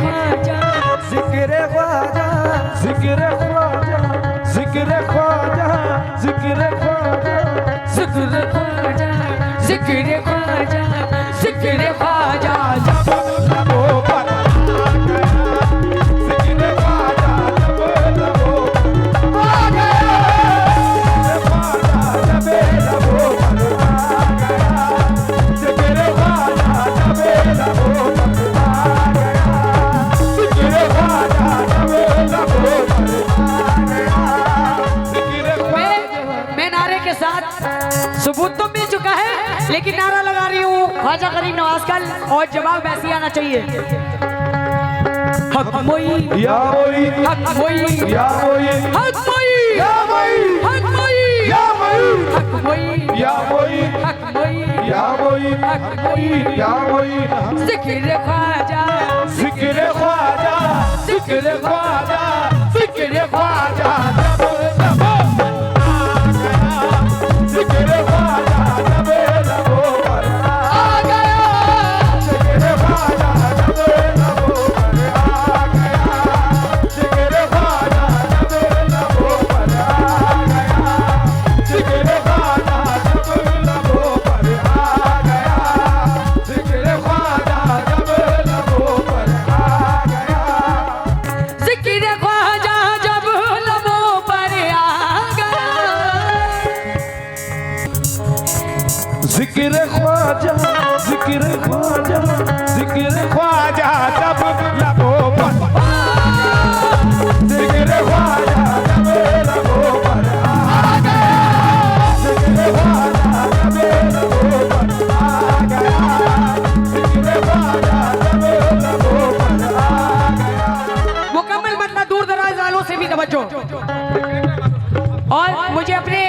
ख्वाजा जिक्र ख्वाजा जिक्र ख्वाजा जिक्र ख्वाजा जिक्र ख्वाजा जिक्र ख्वाजा जिक्र ख्वाजा जिक्र ख्वाजा जब लबों पर जिक्र ख्वाजा जब लबों पर आ गया जिक्र ख्वाजा जब लबों पर आ गया जिक्र ख्वाजा जब लबों पर आ गया जिक्र ख्वाजा जब लबों पर आ गया जिक्र ख्वाजा। मैं नारे के साथ सबूत तो मिल चुका है, लेकिन नारा लगा रही हूँ ख्वाजा करीम नवाज कल, और जवाब ऐसे आना चाहिए। हक मोई या मोई हक मोई या मोई हक मोई या मोई हक मोई या मोई हक मोई या मोई हक मोई या मोई हक मोई या मोई जिक्र ख्वाजा जिक्र ख्वाजा जिक्र ख्वाजा जिक्र ख्वाजा जब लबों जिक्र ख्वाजा जब लबों पर आ गया जिक्र ख्वाजा जब लबों पर आ गया जिक्र ख्वाजा जब लबों पर आ गया जिक्र ख्वाजा जब लबों पर आ गया जिक्र ख्वाजा जब लबों पर आ गया जिक्र ख्वाजा जब लबों पर आ गया जिक्र ख्वाजा जिक्र ख्वाजा जिक्र ख्वाजा जब लबों पर जिक्र ख्वाजा जब लबों पर आ गया जिक्र ख्वाजा जब लबों पर आ गया जिक्र ख्वाजा जब लबों पर आ गया। मुकम्मल मतलब दूर दराज वालों से भी तवज्जो, और मुझे अपने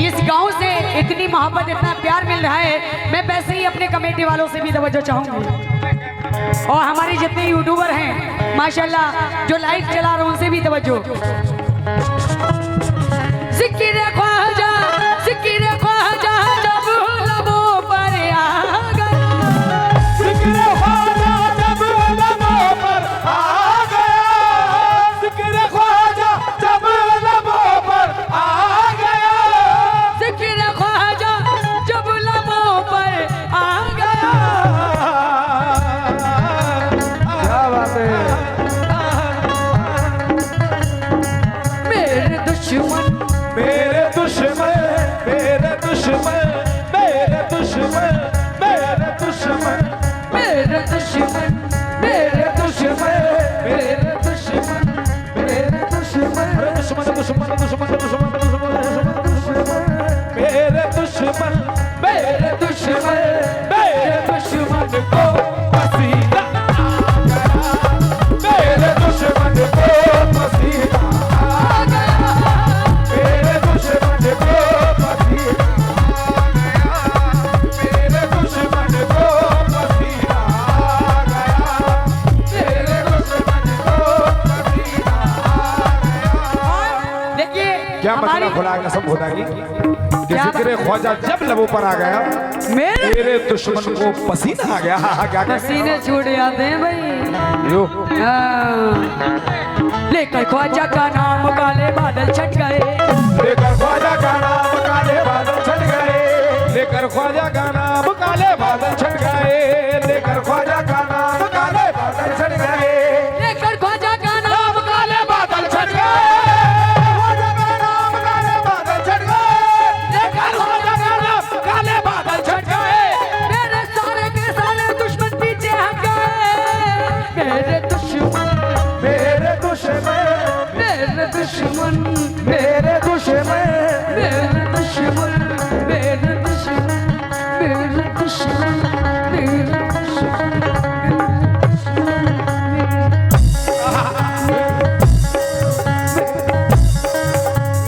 इस गांव से इतनी मोहब्बत इतना प्यार मिल रहा है, मैं वैसे ही अपने कमेटी वालों से भी तवज्जो चाहूंगी, और हमारे जितने यूट्यूबर हैं माशाल्लाह जो लाइव चला रहे हैं उनसे भी तवज्जो। जिक्र ख्वाजा जिक्र ख्वाजा जब लबों पर आ गया जिक्र ख्वाजा जब लबों पर आ गया जिक्र ख्वाजा जब लबों पर आ गया जिक्र ख्वाजा जब लबों पर आ गया। क्या बात है। मेरे दुश्मन मेरे दुश्मन मेरे दुश्मन मेरे दुश्मन मेरे दुश्मन मेरे दुश्मन मेरे दुश्मन मेरे दुश्मन मेरे दुश्मन दुश्मन दुश्मन दुश्मन दुश्मन दुश्मन मेरे दुश्मन मेरे दुश्मन मेरे दुश्मन को पसीना मेरे दुश्मन को पसीना आ गया मेरे दुश्मन को पसीना आ गया मेरे दुश्मन को पसीना आ गया मेरे दुश्मन को पसीना आ गया। देखिए क्या मतलब खुला कसम खुदा की कि जिक्र ख्वाजा जब लबों पर आ गया मेरे दुश्मन को पसीना आ गया। क्या पसीने छूट जाते हैं भाई। यो लेकर ख्वाजा का नाम काले बादल छट गए लेकर ख्वाजा का नाम काले बादल छट गए लेकर ख्वाजा का नाम काले बादल छट गए लेकर ख्वाजा का नाम काले बादल छट गए लेकर ख्वाजा का नाम काले बादल छट गए ख्वाजा का नाम काले बादल छट गए लेकर ख्वाजा का नाम काले बादल छट गए मेरे सारे के सारे दुश्मन पीछे हट गए। मेरे दुश्मन मेरे दुश्मन मेरे दुश्मन मेरे दुश्मन मेरे दुश्मन मेरे दुश्मन मेरे दुश्मन मेरे दुश्मन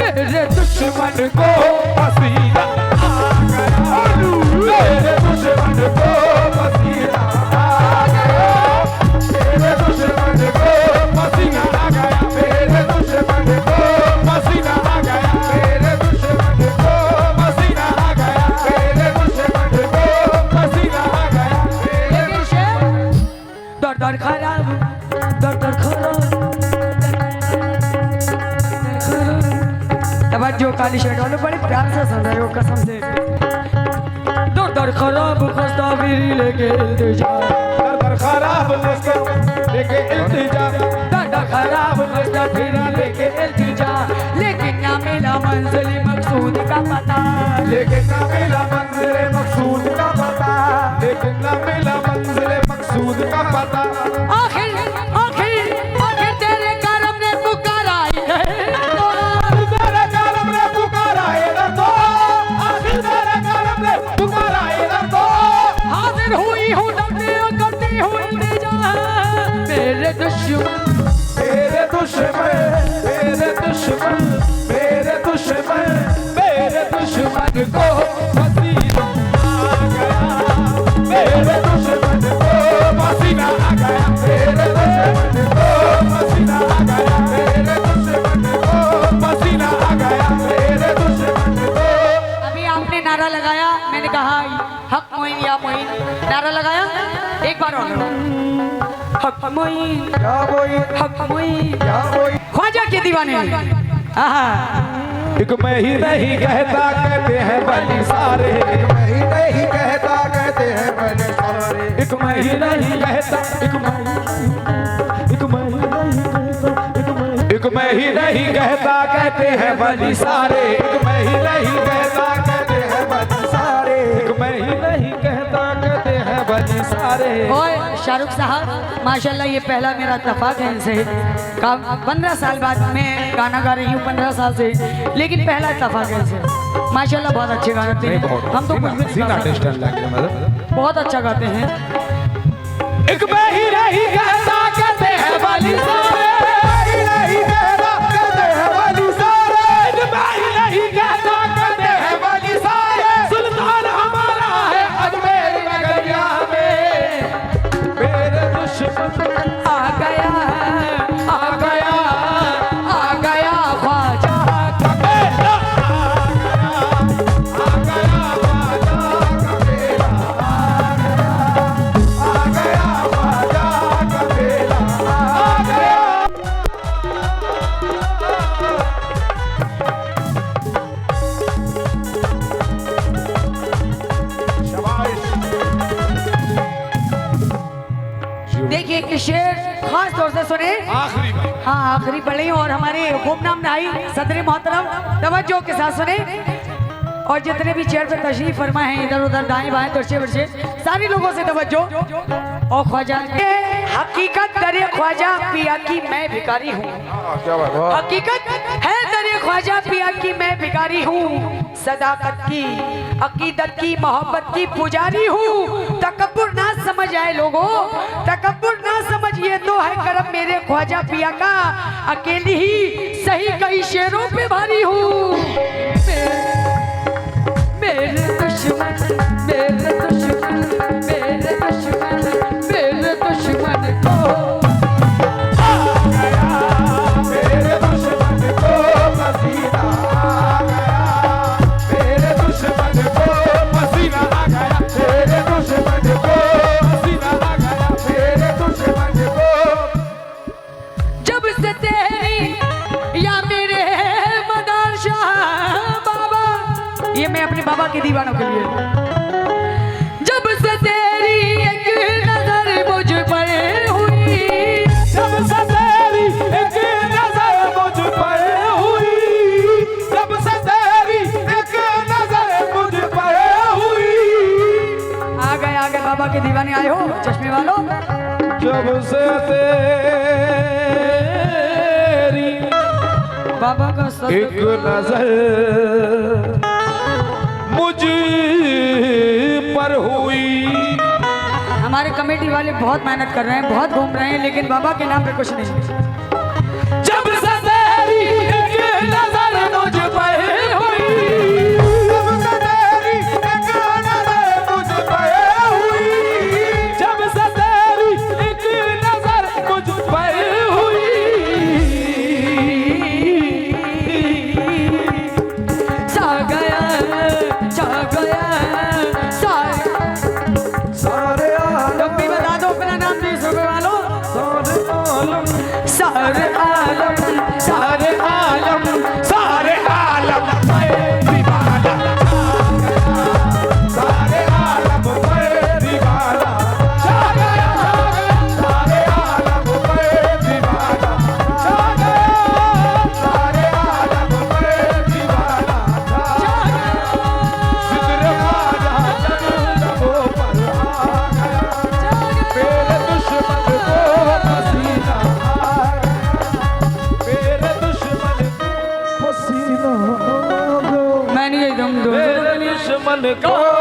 मेरे दुश्मन को पसीना आ गया मेरे दुश्मन को पसीना आ गया मेरे दुश्मन को पसीना आ गया मेरे दुश्मन को पसीना आ गया मेरे दुश्मन को पसीना आ गया मेरे दुश्मन को पसीना आ गया दर दर खराब तवज्जो काली शर्ट वाले बड़े प्यार से सुन रहे हो कसम से। दर दर खराब खस्ता फिरी लेके इल्तिजा, दर खराब मस्का लेके इल्तिजा, दर खराब खस्ता फिरी लेके इल्तिजा, लेकिन ना मिला मंजिल मकसूद का पता, लेकिन ना मिला मंजिल मकसूद का पता, लेकिन ना मिला मंजिल मकसूद का पता। आखिर आखिर आखिर तेरे करम ने पुकारा है, तेरे करम ने पुकारा है तो, आखिर तेरे करम ने पुकारा है तो, हाजिर हुई हूँ करती हूँ इल्तिजा, मेरे दुश्मन मेरे दुश्मन मेरे दुश्मन मेरे दुश्मन मेरे दुश्मन को पसीना आ गया, मेरे दुश्मन को पसीना आ गया, मेरे दुश्मन को पसीना आ गया, मेरे दुश्मन को पसीना आ गया, मेरे दुश्मन को। अभी आपने नारा लगाया, मैंने कहा हक मोइन या मोइन, नारा लगाया एक बार और हक मोइन क्या बोई हक मोइन, क्या बोई, ख्वाजा के दीवाने। आहा, एक मैं ही नहीं कहता कहते हैं बनी सारे, एक मैं ही नहीं कहता कहते हैं बनी सारे, एक मैं ही नहीं कहता, एक मैं ही नहीं कहता कहते हैं बनी सारे, एक मैं ही नहीं कहता कहते हैं बनी सारे, एक मैं ही नहीं कहता कहते हैं बनी सारे। और शाहरुख साहब माशाल्लाह ये पहला मेरा इत्तेफाक है इनसे, 15 साल बाद मैं गाना गा रही हूँ 15 साल से, लेकिन पहला इत्तेफाक है इनसे। माशाल्लाह बहुत अच्छे गाते हैं, हम तो कुछ भी नहीं गा सकते, बहुत अच्छा गाते हैं। एक मैं ही नहीं कहता कहते हैं बनी सारे, नहीं कहता कहते हैं बनी सारे, एक मैं ही नहीं कहता कहते हैं बनी सारे, सुल्तान हमारा है अजमेर नगरिया में, मेरे दुश्मन आ गया आ गया आ गया ख्वाजा का बेटा आ गया ख्वाजा का बेटा आ गया ख्वाजा का बेटा आ गया। देखिए कि शेर खास तौर से सुने, आखिरी हाँ आखिरी पढ़े और हमारे खूब नाम नाई सदर मोहतरम तवज्जो के साथ सुने, और जितने भी चेयर पे तशरीफ फरमा है इधर उधर दाएं बाएं दर्शे वर्षे सारे लोगों से तवज्जो। और ख्वाजा हकीकत दरे ख्वाजा पिया की मैं भिखारी हूँ, क्या बात है, हकीकत है दरे ख्वाजा पिया की मैं भिखारी हूँ, सदाकत की अकीदत की मोहब्बत की पुजारी हूँ, तकब्बुर ना समझ आए लोगों, तकब्बुर ना समझ, ये तो है करम मेरे ख्वाजा पिया का, अकेली ही सही कई शेरों पे भारी हूँ। मेरे दुश्मन मेरे दुश्मन मेरे दुश्मन मेरे दुश्मन को आ गया, मेरे दुश्मन को पसीना आ गया, मेरे दुश्मन को पसीना आ गया, मेरे दुश्मन को पसीना आ गया, मेरे दुश्मन को। जब से तेरी या मेरे मदार शाह बाबा, ये मैं अपने बाबा के दीवानों के लिए, जब से तेरी एक नजर मुझ पर हुई, जब से तेरी एक नजर मुझ पर हुई, जब से तेरी एक नजर मुझ पर हुई, आ गए बाबा के दीवाने आए हो चश्मे वालों, जब से तेरी बाबा का एक नजर मुझ पर हुई। हमारे कमेटी वाले बहुत मेहनत कर रहे हैं, बहुत घूम रहे हैं, लेकिन बाबा के नाम पे कुछ नहीं। जब से तेरी एक नजर मुझ पर हुई, जब से तेरी एक नजर मुझ पर हुई, जब से तेरी एक नजर मुझ पर हुई, सा गया सारे तुम भी बता दो अपना नाम दे सुबह वालों। आलम सारे आलम सारे आलम सारे आलम आलम में दीवाना छा गया, सारे आलम में दीवाना छा गया, सारे आलम में दीवाना छा गया, सारे आलम में दीवाना छा गया, सिदरे खाजा जन्नतों पर आ गया, मेरे दुश्मन को पसीना आ गया, मेरे दुश्मन को पसीना आ गया, मैं नहीं एकदम मेरे दुश्मन को